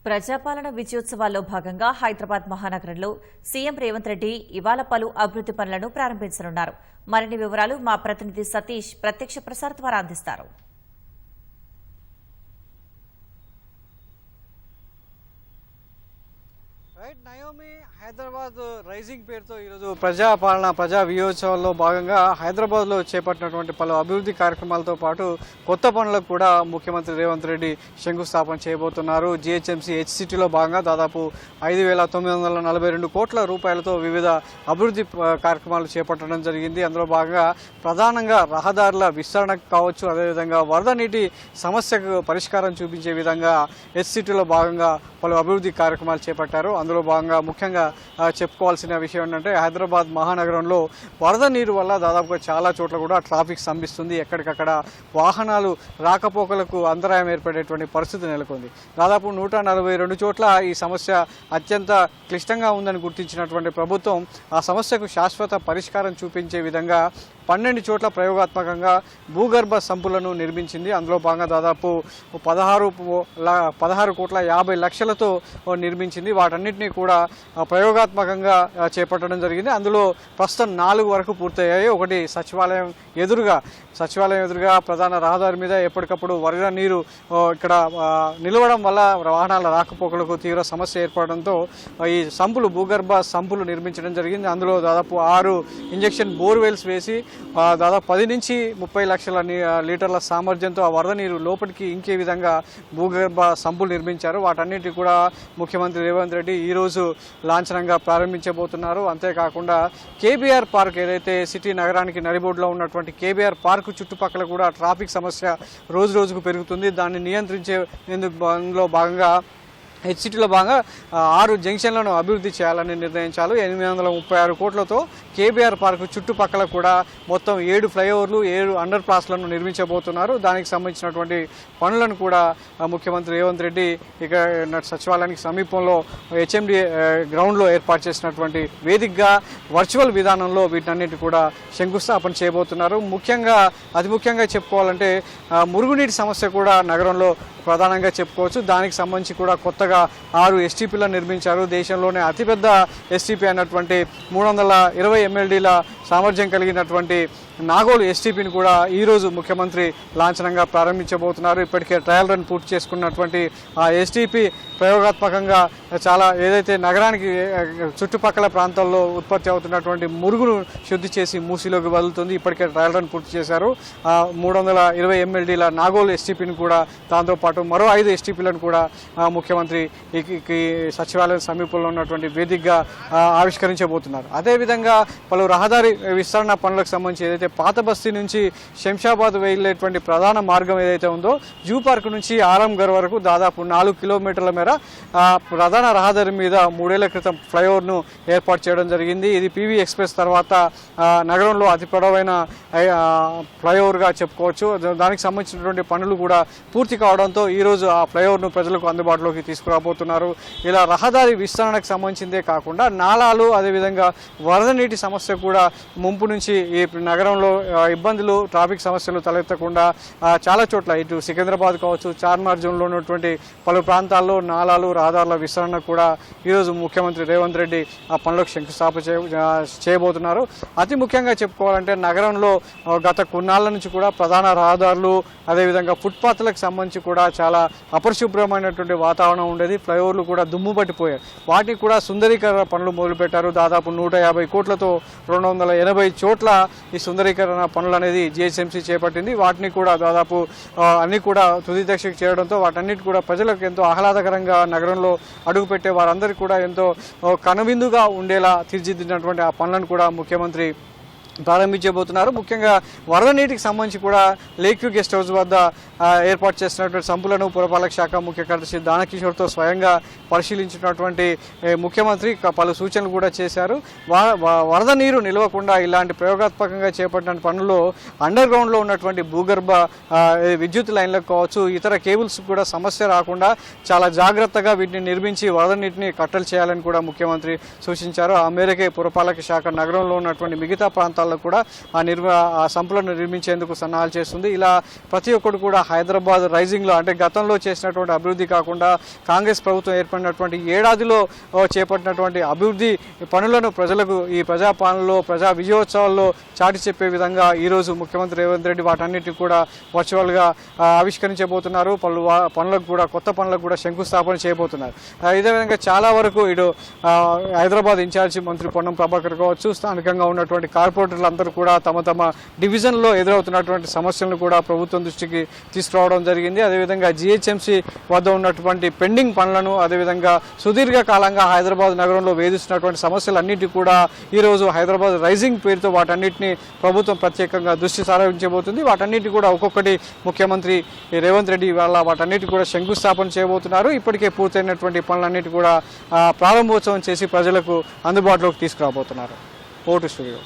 ప్రజాపాలన విజయోత్సవాల్లో భాగంగా హైదరాబాద్ మహానగరంలో సీఎం రేవంత్ రెడ్డి ఇవాళ పలు అభివృద్ధి పనులను ప్రారంభించనున్నారు. మరిన్ని వివరాలు మా ప్రతినిధి సతీష్ ప్రత్యక్ష ప్రసార ద్వారా అందిస్తారు. నయోమి హైదరాబాద్ రైజింగ్ పేరుతో ఈరోజు ప్రజా విజయోత్సవాల్లో భాగంగా హైదరాబాద్లో చేపట్టినటువంటి పలు అభివృద్ధి కార్యక్రమాలతో పాటు కొత్త పనులకు కూడా ముఖ్యమంత్రి రేవంత్ రెడ్డి శంకుస్థాపన చేయబోతున్నారు. జీహెచ్ఎంసీ హెచ్సిటీలో భాగంగా దాదాపు 5,942 కోట్ల రూపాయలతో వివిధ అభివృద్ధి కార్యక్రమాలు చేపట్టడం జరిగింది. అందులో భాగంగా ప్రధానంగా రహదారుల విస్తరణ కావచ్చు, అదేవిధంగా వరద నీటి సమస్యకు పరిష్కారం చూపించే విధంగా హెచ్సిటీలో భాగంగా పలు అభివృద్ధి కార్యక్రమాలు చేపట్టారు. అందులో భాగంగా ముఖ్యంగా చెప్పుకోవాల్సిన విషయం ఏంటంటే హైదరాబాద్ మహానగరంలో వరద నీరు వల్ల దాదాపుగా చాలా చోట్ల కూడా ట్రాఫిక్ స్తంభిస్తుంది. ఎక్కడికక్కడ వాహనాలు రాకపోకలకు అంతరాయం ఏర్పడేటువంటి పరిస్థితి నెలకొంది. దాదాపు 142 చోట్ల ఈ సమస్య అత్యంత క్లిష్టంగా ఉందని గుర్తించినటువంటి ప్రభుత్వం ఆ సమస్యకు శాశ్వత పరిష్కారం చూపించే విధంగా 12 చోట్ల ప్రయోగాత్మకంగా భూగర్భ సంపులను నిర్మించింది. అందులో భాగంగా దాదాపు 16,50,00,000తో నిర్మించి వాటన్నిటినీ కూడా ప్రయోగాత్మకంగా చేపట్టడం జరిగింది. అందులో ప్రస్తుతం 4 వరకు పూర్తయ్యాయి. ఒకటి సచివాలయం ఎదురుగా ప్రధాన రహదారి మీద ఎప్పటికప్పుడు వరద నీరు ఇక్కడ నిలవడం వల్ల వాహనాల రాకపోకలకు తీవ్ర సమస్య ఏర్పడడంతో ఈ భూగర్భ సంపులు నిర్మించడం జరిగింది. అందులో దాదాపు 6 ఇంజెక్షన్ బోర్వెల్స్ వేసి దాదాపు 10 నుంచి 30 లక్షల లీటర్ల సామర్థ్యంతో ఆ వరద నీరు లోపలికి ఇంకే విధంగా భూగర్భ సంపులు నిర్మించారు. వాటన్నిటి కూడా ముఖ్యమంత్రి రేవంత్ రెడ్డి ఈరోజు లాంఛనంగా ప్రారంభించబోతున్నారు. అంతేకాకుండా కేబీఆర్ పార్క్ ఏదైతే సిటీ నగరానికి నడిబొడ్డులో ఉన్నటువంటి కేబీఆర్ పార్క్ చుట్టుపక్కల కూడా ట్రాఫిక్ సమస్య రోజు రోజుకు పెరుగుతుంది. దాన్ని నియంత్రించేందుకు భాగంగా హెచ్సిటీలో భాగంగా 6 జంక్షన్లను అభివృద్ధి చేయాలని నిర్ణయించారు. 836 కోట్లతో కేబీఆర్ పార్క్ చుట్టుపక్కల కూడా మొత్తం 7 ఫ్లైఓవర్లు 7 అండర్ పాస్లను నిర్మించబోతున్నారు. దానికి సంబంధించినటువంటి పనులను కూడా ముఖ్యమంత్రి రేవంత్ రెడ్డి ఇక సచివాలయానికి సమీపంలో హెచ్ఎండి గ్రౌండ్లో ఏర్పాటు చేసినటువంటి వేదికగా వర్చువల్ విధానంలో వీటన్నిటి కూడా శంకుస్థాపన చేయబోతున్నారు. అతి ముఖ్యంగా చెప్పుకోవాలంటే మురుగునీటి సమస్య కూడా నగరంలో ప్రధానంగా చెప్పుకోవచ్చు. దానికి సంబంధించి కూడా కొత్తగా 6 ఎస్టీపీలను నిర్మించారు. దేశంలోనే అతిపెద్ద ఎస్టీపీ అయినటువంటి 320 MLDల సామర్థ్యం కలిగినటువంటి నాగోల్ ఎస్టీపీని కూడా ఈరోజు ముఖ్యమంత్రి లాంఛనంగా ప్రారంభించబోతున్నారు. ఇప్పటికే ట్రయల్ రన్ పూర్తి చేసుకున్నటువంటి ఆ ఎస్టీపీ ప్రయోగాత్మకంగా చాలా ఏదైతే నగరానికి చుట్టుపక్కల ప్రాంతాల్లో ఉత్పత్తి అవుతున్నటువంటి మురుగును శుద్ధి చేసి మూసీలోకి వదులుతుంది. ఇప్పటికే ట్రయల్ రన్ పూర్తి చేశారు. 320 MLDల నాగోల్ ఎస్టీపీని కూడా దాంతోపాటు మరో 5 ఎస్టీపీలను కూడా ముఖ్యమంత్రి ఈ సచివాలయం సమీపంలో ఉన్నటువంటి వేదికగా ఆవిష్కరించబోతున్నారు. అదేవిధంగా పలు రహదారి విస్తరణ పనులకు సంబంధించి ఏదైతే పాత బస్తీ నుంచి శంషాబాద్ వెళ్లేటువంటి ప్రధాన మార్గం ఏదైతే ఉందో జూ పార్క్ నుంచి ఆరాంఘర్ వరకు దాదాపు 4 కిలోమీటర్ల మేర ప్రధాన రహదారి మీద 3 ఏళ్ల క్రితం ఫ్లైఓవర్ను ఏర్పాటు చేయడం జరిగింది. ఇది పివి ఎక్స్ప్రెస్ తర్వాత నగరంలో అతి పొడవైన ఫ్లైఓవర్గా చెప్పుకోవచ్చు. దానికి సంబంధించినటువంటి పనులు కూడా పూర్తి కావడంతో ఈరోజు ఆ ఫ్లైఓవర్ను ప్రజలకు అందుబాటులోకి తీసుకురాబోతున్నారు. ఇలా రహదారి విస్తరణకు సంబంధించిందే కాకుండా నాలాలు, అదేవిధంగా వరద నీటి సమస్య కూడా ముంపు నుంచి ఈ నగరంలో ఇబ్బందులు, ట్రాఫిక్ సమస్యలు తలెత్తకుండా చాలా చోట్ల ఇటు సికింద్రాబాద్ కావచ్చు, చార్మినార్ జోన్లో ఉన్నటువంటి పలు ప్రాంతాల్లో నాలాలు, రహదారుల విస్తరణ కూడా ఈరోజు ముఖ్యమంత్రి రేవంత్ రెడ్డి ఆ పనులకు శంకుస్థాపన చేయబోతున్నారు. అతి ముఖ్యంగా చెప్పుకోవాలంటే నగరంలో గత కొన్నాళ్ల నుంచి కూడా ప్రధాన రహదారులు, అదేవిధంగా ఫుట్పాత్లకు సంబంధించి కూడా చాలా అపరిశుభ్రమైనటువంటి వాతావరణం ఉండేది. ఫ్లైఓవర్లు కూడా దుమ్ము పట్టిపోయాయి. వాటికి కూడా సుందరీకరణ పనులు మొదలుపెట్టారు. దాదాపు 150 కోట్లతో 280 చోట్ల ఈ సుందరీకరణ పనులు అనేది జీహెచ్ఎంసీ చేపట్టింది. వాటిని కూడా దాదాపు అన్ని కూడా తుది దశకు చేయడంతో వాటన్నిటి కూడా ప్రజలకు ఎంతో ఆహ్లాదకరంగా నగరంలో అడుగుపెట్టే వారందరికీ కూడా ఎంతో కనువిందుగా ఉండేలా తీర్చిదిద్దినటువంటి ఆ పనులను కూడా ముఖ్యమంత్రి ప్రారంభించబోతున్నారు. ముఖ్యంగా వరద నీటికి సంబంధించి కూడా లేక్ వ్యూ గెస్ట్ హౌస్ వద్ద ఏర్పాటు చేసినటువంటి సంపులను పురపాలక శాఖ ముఖ్య కార్యదర్శి దానకిషోర్తో స్వయంగా పరిశీలించినటువంటి ముఖ్యమంత్రి పలు సూచనలు కూడా చేశారు. వరద నీరు నిలవకుండా ఇలాంటి ప్రయోగాత్మకంగా చేపట్టిన పనుల్లో అండర్ గ్రౌండ్లో ఉన్నటువంటి భూగర్భ విద్యుత్ లైన్లకు కావచ్చు, ఇతర కేబుల్స్ కూడా సమస్య రాకుండా చాలా జాగ్రత్తగా వీటిని నిర్మించి వరద నీటిని కట్టలు చేయాలని కూడా ముఖ్యమంత్రి సూచించారు. ఆ మేరకే పురపాలక శాఖ నగరంలో ఉన్నటువంటి మిగతా ప్రాంతాల్లో ప్రాంతాల్లో కూడా ఆ సంపులను నిర్మించేందుకు సన్నాహాలు చేస్తుంది. ఇలా ప్రతి ఒక్కరు కూడా హైదరాబాద్ రైజింగ్లో అంటే గతంలో చేసినటువంటి అభివృద్ధి కాకుండా కాంగ్రెస్ ప్రభుత్వం ఏర్పడినటువంటి ఏడాదిలో చేపట్టినటువంటి అభివృద్ధి పనులను ప్రజలకు ఈ ప్రజాపాలనలో ప్రజా విజయోత్సవాల్లో చాటి చెప్పే విధంగా ఈరోజు ముఖ్యమంత్రి రేవంత్ రెడ్డి వాటన్నిటిని కూడా వర్చువల్గా ఆవిష్కరించబోతున్నారు. పనులకు కూడా కొత్త పనులకు కూడా శంకుస్థాపన చేయబోతున్నారు. ఇదే విధంగా చాలా వరకు ఇటు హైదరాబాద్ ఇన్ఛార్జి మంత్రి పొన్నం ప్రభాకర్ కావచ్చు, స్థానికంగా ఉన్నటువంటి కార్పొరేటర్లు అందరూ కూడా తమ తమ డివిజన్లో ఎదురవుతున్నటువంటి సమస్యలను కూడా ప్రభుత్వం దృష్టికి తీసుకురావడం జరిగింది. అదేవిధంగా జిహెచ్ఎంసీ వద్ద ఉన్నటువంటి పెండింగ్ పనులను, అదేవిధంగా సుదీర్ఘకాలంగా హైదరాబాద్ నగరంలో వేధిస్తున్నటువంటి సమస్యలన్నిటి కూడా ఈరోజు హైదరాబాద్ రైజింగ్ పేరుతో వాటన్నిటిని ప్రభుత్వం ప్రత్యేకంగా దృష్టి సారించబోతుంది. వాటన్నిటి కూడా ఒక్కొక్కటి ముఖ్యమంత్రి రేవంత్ రెడ్డి ఇవాళ వాటన్నిటి కూడా శంకుస్థాపన చేయబోతున్నారు. ఇప్పటికే పూర్తయినటువంటి పనులన్నిటి కూడా ప్రారంభోత్సవం చేసి ప్రజలకు అందుబాటులోకి తీసుకురాబోతున్నారు. Vote studio.